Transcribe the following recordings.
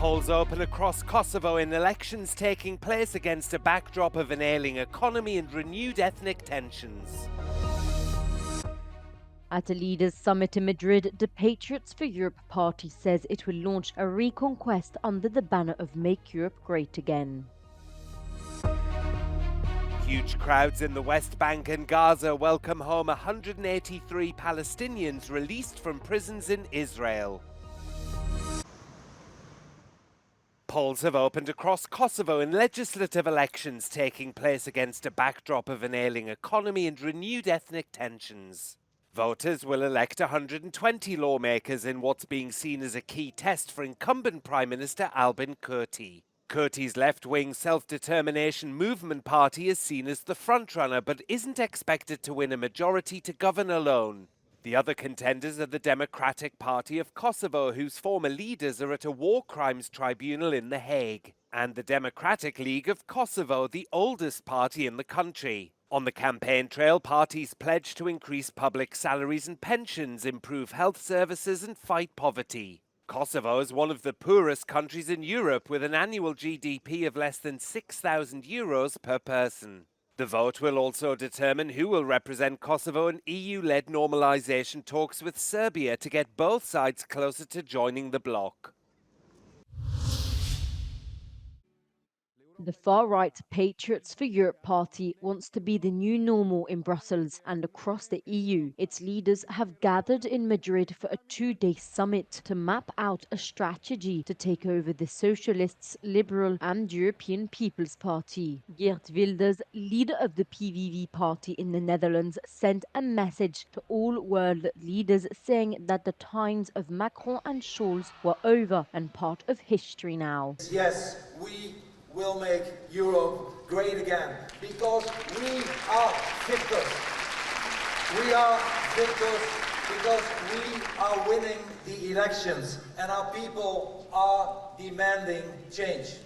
Polls open across Kosovo in elections taking place against a backdrop of an ailing economy and renewed ethnic tensions. At a leaders' summit in Madrid, the Patriots for Europe party says it will launch a reconquest under the banner of Make Europe Great Again. Huge crowds in the West Bank and Gaza welcome home 183 Palestinians released from prisons in Israel. Polls have opened across Kosovo in legislative elections taking place against a backdrop of an ailing economy and renewed ethnic tensions. Voters will elect 120 lawmakers in what's being seen as a key test for incumbent Prime Minister Albin Kurti. Kurti's left-wing self-determination movement party is seen as the frontrunner but isn't expected to win a majority to govern alone. The other contenders are the Democratic Party of Kosovo, whose former leaders are at a war crimes tribunal in The Hague, and the Democratic League of Kosovo, the oldest party in the country. On the campaign trail, parties pledge to increase public salaries and pensions, improve health services and fight poverty. Kosovo is one of the poorest countries in Europe, with an annual GDP of less than €6,000 per person. The vote will also determine who will represent Kosovo in EU-led normalization talks with Serbia to get both sides closer to joining the bloc. The far-right Patriots for Europe party wants to be the new normal in Brussels and across the EU. Its leaders have gathered in Madrid for a two-day summit to map out a strategy to take over the Socialists, Liberal and European People's Party. Geert Wilders, leader of the PVV party in the Netherlands, sent a message to all world leaders saying that the times of Macron and Scholz were over and part of history now. Yes, we will make Europe great again, because we are victors. We are victors because we are winning the elections and our people are demanding change.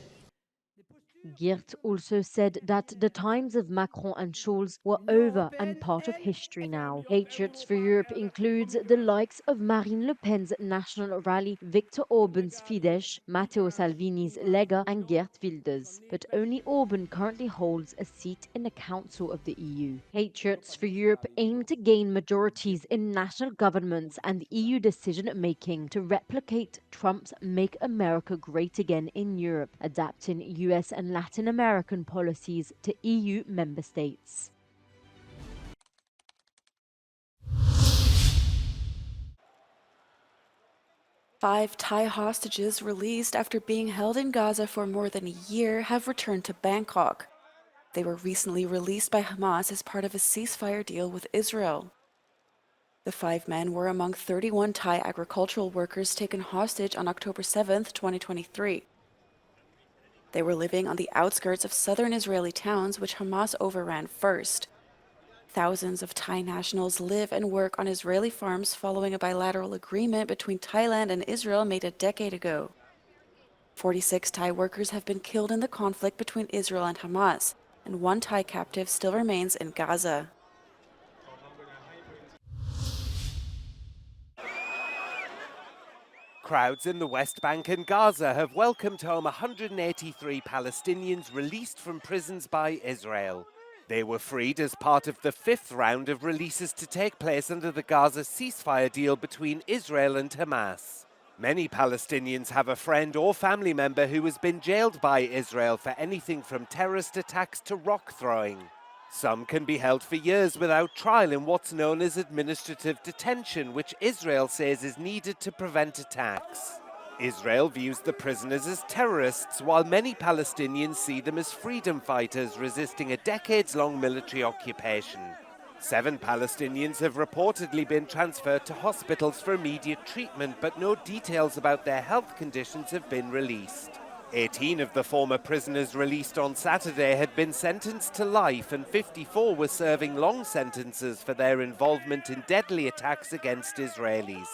Geert also said that the times of Macron and Scholz were over and part of history now. Patriots for Europe includes the likes of Marine Le Pen's National Rally, Viktor Orban's Fidesz, Matteo Salvini's Lega and Geert Wilders. But only Orban currently holds a seat in the Council of the EU. Patriots for Europe aim to gain majorities in national governments and EU decision-making to replicate Trump's Make America Great Again in Europe, adapting US and Latin American policies to EU member states. Five Thai hostages released after being held in Gaza for more than a year have returned to Bangkok. They were recently released by Hamas as part of a ceasefire deal with Israel. The 5 men were among 31 Thai agricultural workers taken hostage on October 7, 2023. They were living on the outskirts of southern Israeli towns, which Hamas overran first. Thousands of Thai nationals live and work on Israeli farms following a bilateral agreement between Thailand and Israel made a decade ago. 46 Thai workers have been killed in the conflict between Israel and Hamas, and 1 Thai captive still remains in Gaza. Crowds in the West Bank and Gaza have welcomed home 183 Palestinians released from prisons by Israel. They were freed as part of the 5th round of releases to take place under the Gaza ceasefire deal between Israel and Hamas. Many Palestinians have a friend or family member who has been jailed by Israel for anything from terrorist attacks to rock throwing. Some can be held for years without trial in what's known as administrative detention, which Israel says is needed to prevent attacks. Israel views the prisoners as terrorists, while many Palestinians see them as freedom fighters resisting a decades-long military occupation. 7 Palestinians have reportedly been transferred to hospitals for immediate treatment, but no details about their health conditions have been released. 18 of the former prisoners released on Saturday had been sentenced to life, and 54 were serving long sentences for their involvement in deadly attacks against Israelis.